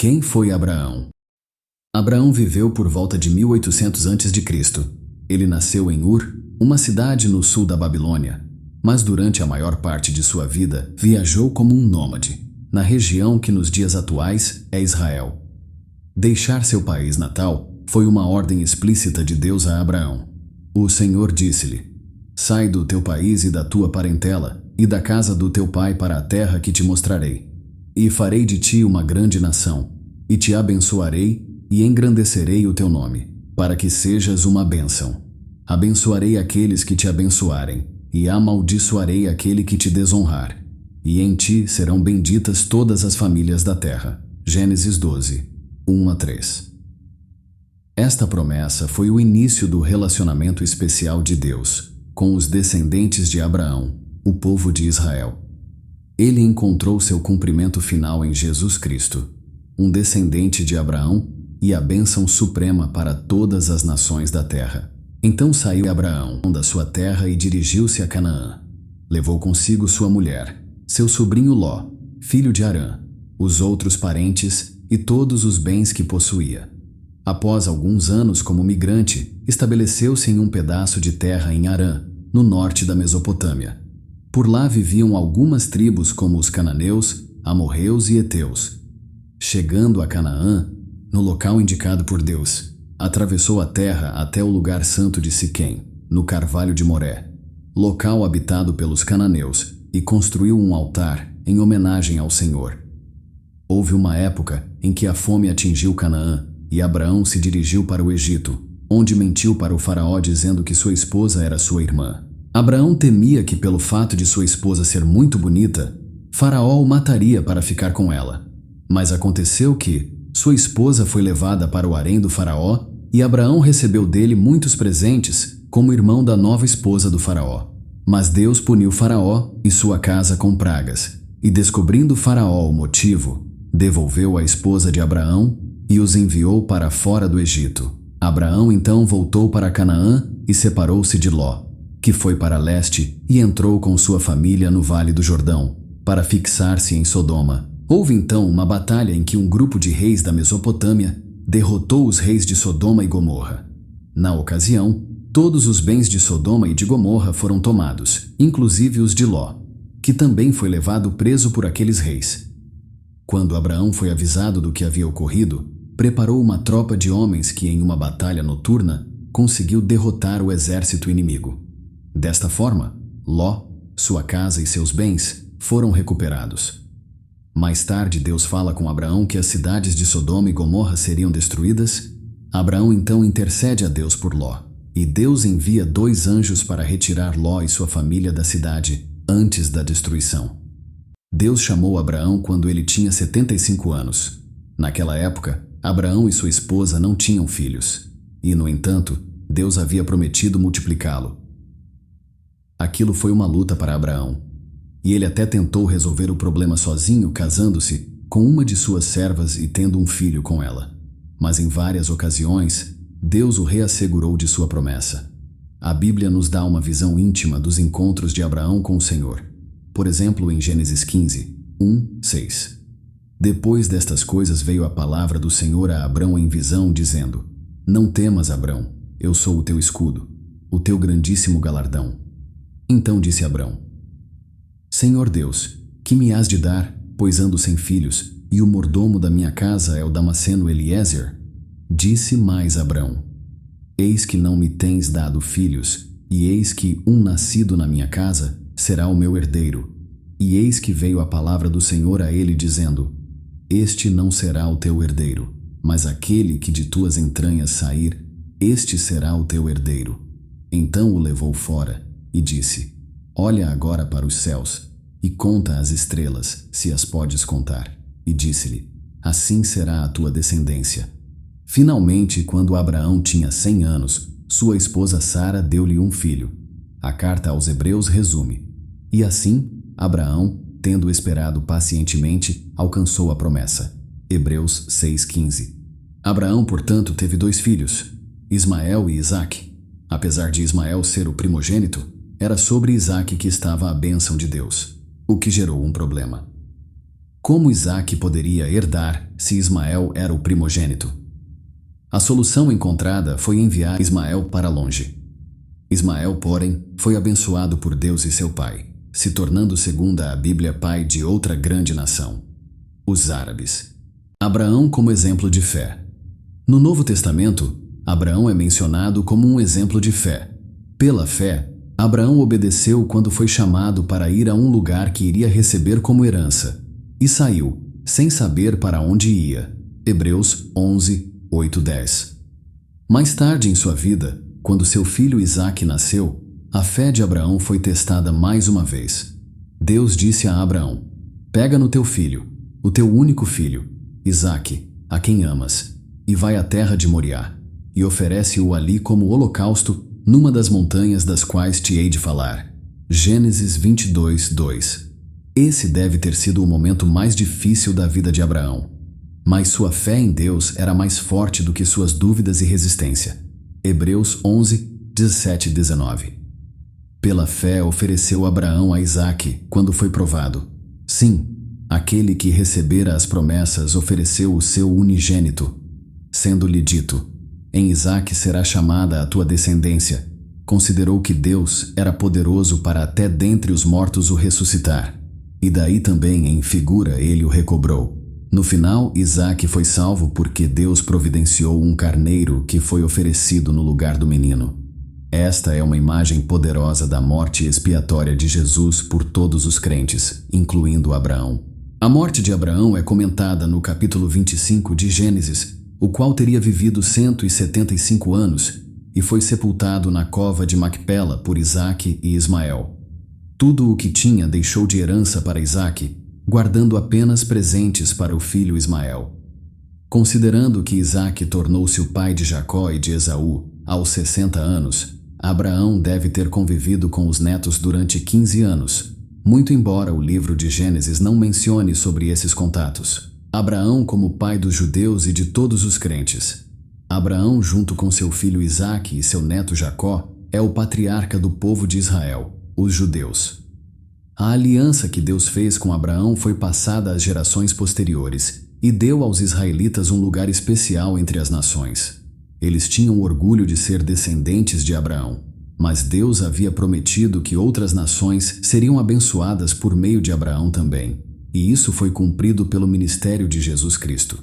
Quem foi Abraão? Abraão viveu por volta de 1800 a.C. Ele nasceu em Ur, uma cidade no sul da Babilônia, mas durante a maior parte de sua vida viajou como um nômade, na região que nos dias atuais é Israel. Deixar seu país natal foi uma ordem explícita de Deus a Abraão. O Senhor disse-lhe: sai do teu país e da tua parentela, e da casa do teu pai para a terra que te mostrarei. E farei de ti uma grande nação, e te abençoarei, e engrandecerei o teu nome, para que sejas uma bênção. Abençoarei aqueles que te abençoarem, e amaldiçoarei aquele que te desonrar. E em ti serão benditas todas as famílias da terra. Gênesis 12, 1-3. Esta promessa foi o início do relacionamento especial de Deus com os descendentes de Abraão, o povo de Israel. Ele encontrou seu cumprimento final em Jesus Cristo, um descendente de Abraão e a bênção suprema para todas as nações da terra. Então saiu Abraão da sua terra e dirigiu-se a Canaã. Levou consigo sua mulher, seu sobrinho Ló, filho de Harã, os outros parentes e todos os bens que possuía. Após alguns anos como migrante, estabeleceu-se em um pedaço de terra em Harã, no norte da Mesopotâmia. Por lá viviam algumas tribos como os cananeus, amorreus e heteus. Chegando a Canaã, no local indicado por Deus, atravessou a terra até o lugar santo de Siquém, no Carvalho de Moré, local habitado pelos cananeus, e construiu um altar em homenagem ao Senhor. Houve uma época em que a fome atingiu Canaã, e Abraão se dirigiu para o Egito, onde mentiu para o faraó dizendo que sua esposa era sua irmã. Abraão temia que, pelo fato de sua esposa ser muito bonita, faraó o mataria para ficar com ela. Mas aconteceu que sua esposa foi levada para o harém do faraó e Abraão recebeu dele muitos presentes como irmão da nova esposa do faraó. Mas Deus puniu faraó e sua casa com pragas, e descobrindo faraó o motivo, devolveu a esposa de Abraão e os enviou para fora do Egito. Abraão então voltou para Canaã e separou-se de Ló, que foi para leste e entrou com sua família no Vale do Jordão, para fixar-se em Sodoma. Houve então uma batalha em que um grupo de reis da Mesopotâmia derrotou os reis de Sodoma e Gomorra. Na ocasião, todos os bens de Sodoma e de Gomorra foram tomados, inclusive os de Ló, que também foi levado preso por aqueles reis. Quando Abraão foi avisado do que havia ocorrido, preparou uma tropa de homens que, em uma batalha noturna, conseguiu derrotar o exército inimigo. Desta forma, Ló, sua casa e seus bens foram recuperados. Mais tarde, Deus fala com Abraão que as cidades de Sodoma e Gomorra seriam destruídas. Abraão então intercede a Deus por Ló, e Deus envia 2 anjos para retirar Ló e sua família da cidade antes da destruição. Deus chamou Abraão quando ele tinha 75 anos. Naquela época, Abraão e sua esposa não tinham filhos, e, no entanto, Deus havia prometido multiplicá-lo. Aquilo foi uma luta para Abraão, e ele até tentou resolver o problema sozinho, casando-se com uma de suas servas e tendo um filho com ela. Mas em várias ocasiões, Deus o reassegurou de sua promessa. A Bíblia nos dá uma visão íntima dos encontros de Abraão com o Senhor. Por exemplo, em Gênesis 15, 1-6. Depois destas coisas veio a palavra do Senhor a Abrão em visão, dizendo: não temas, Abrão, eu sou o teu escudo, o teu grandíssimo galardão. Então disse Abrão: Senhor Deus, que me hás de dar, pois ando sem filhos, e o mordomo da minha casa é o Damasceno Eliezer? Disse mais Abrão: eis que não me tens dado filhos, e eis que um nascido na minha casa será o meu herdeiro. E eis que veio a palavra do Senhor a ele, dizendo: este não será o teu herdeiro, mas aquele que de tuas entranhas sair, este será o teu herdeiro. Então o levou fora e disse: olha agora para os céus e conta as estrelas, se as podes contar. E disse-lhe: assim será a tua descendência. Finalmente, quando Abraão tinha 100 anos, sua esposa Sara deu-lhe um filho. A carta aos Hebreus resume: e assim, Abraão, tendo esperado pacientemente, alcançou a promessa. Hebreus 6,15. Abraão, portanto, teve 2 filhos, Ismael e Isaque. Apesar de Ismael ser o primogênito, era sobre Isaque que estava a bênção de Deus, o que gerou um problema. Como Isaque poderia herdar se Ismael era o primogênito? A solução encontrada foi enviar Ismael para longe. Ismael, porém, foi abençoado por Deus e seu pai, se tornando, segundo a Bíblia, pai de outra grande nação, os árabes. Abraão como exemplo de fé. No Novo Testamento, Abraão é mencionado como um exemplo de fé. Pela fé, Abraão obedeceu quando foi chamado para ir a um lugar que iria receber como herança, e saiu, sem saber para onde ia. Hebreus 11, 8-10. Mais tarde em sua vida, quando seu filho Isaque nasceu, a fé de Abraão foi testada mais uma vez. Deus disse a Abraão: "Pega no teu filho, o teu único filho, Isaque, a quem amas, e vai à terra de Moriá, e oferece-o ali como holocausto numa das montanhas das quais te hei de falar." Gênesis 22, 2. Esse deve ter sido o momento mais difícil da vida de Abraão. Mas sua fé em Deus era mais forte do que suas dúvidas e resistência. Hebreus 11, 17 e 19. Pela fé ofereceu Abraão a Isaque quando foi provado. Sim, aquele que recebera as promessas ofereceu o seu unigênito, sendo-lhe dito: "Em Isaque será chamada a tua descendência." Considerou que Deus era poderoso para até dentre os mortos o ressuscitar. E daí também, em figura, ele o recobrou. No final, Isaque foi salvo porque Deus providenciou um carneiro que foi oferecido no lugar do menino. Esta é uma imagem poderosa da morte expiatória de Jesus por todos os crentes, incluindo Abraão. A morte de Abraão é comentada no capítulo 25 de Gênesis, o qual teria vivido 175 anos e foi sepultado na cova de Macpela por Isaque e Ismael. Tudo o que tinha deixou de herança para Isaque, guardando apenas presentes para o filho Ismael. Considerando que Isaque tornou-se o pai de Jacó e de Esaú aos 60 anos, Abraão deve ter convivido com os netos durante 15 anos, muito embora o livro de Gênesis não mencione sobre esses contatos. Abraão como pai dos judeus e de todos os crentes. Abraão, junto com seu filho Isaque e seu neto Jacó, é o patriarca do povo de Israel, os judeus. A aliança que Deus fez com Abraão foi passada às gerações posteriores e deu aos israelitas um lugar especial entre as nações. Eles tinham orgulho de ser descendentes de Abraão, mas Deus havia prometido que outras nações seriam abençoadas por meio de Abraão também, e isso foi cumprido pelo ministério de Jesus Cristo.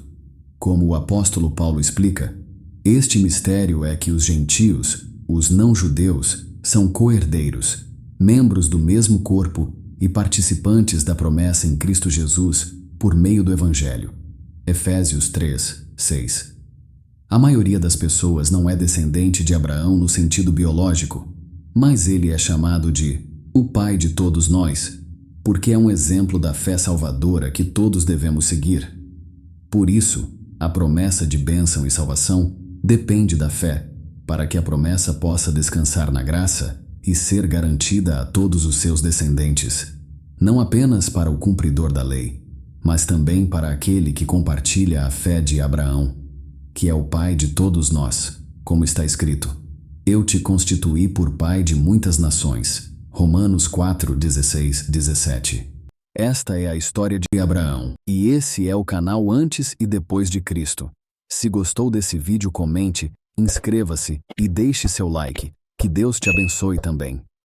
Como o apóstolo Paulo explica, este mistério é que os gentios, os não-judeus, são co-herdeiros, membros do mesmo corpo e participantes da promessa em Cristo Jesus por meio do Evangelho. Efésios 3, 6. A maioria das pessoas não é descendente de Abraão no sentido biológico, mas ele é chamado de o pai de todos nós, porque é um exemplo da fé salvadora que todos devemos seguir. Por isso, a promessa de bênção e salvação depende da fé, para que a promessa possa descansar na graça e ser garantida a todos os seus descendentes, não apenas para o cumpridor da lei, mas também para aquele que compartilha a fé de Abraão, que é o pai de todos nós, como está escrito: "Eu te constituí por pai de muitas nações." Romanos 4, 16, 17. Esta é a história de Abraão, e esse é o canal antes e depois de Cristo. Se gostou desse vídeo, comente, inscreva-se e deixe seu like. Que Deus te abençoe também.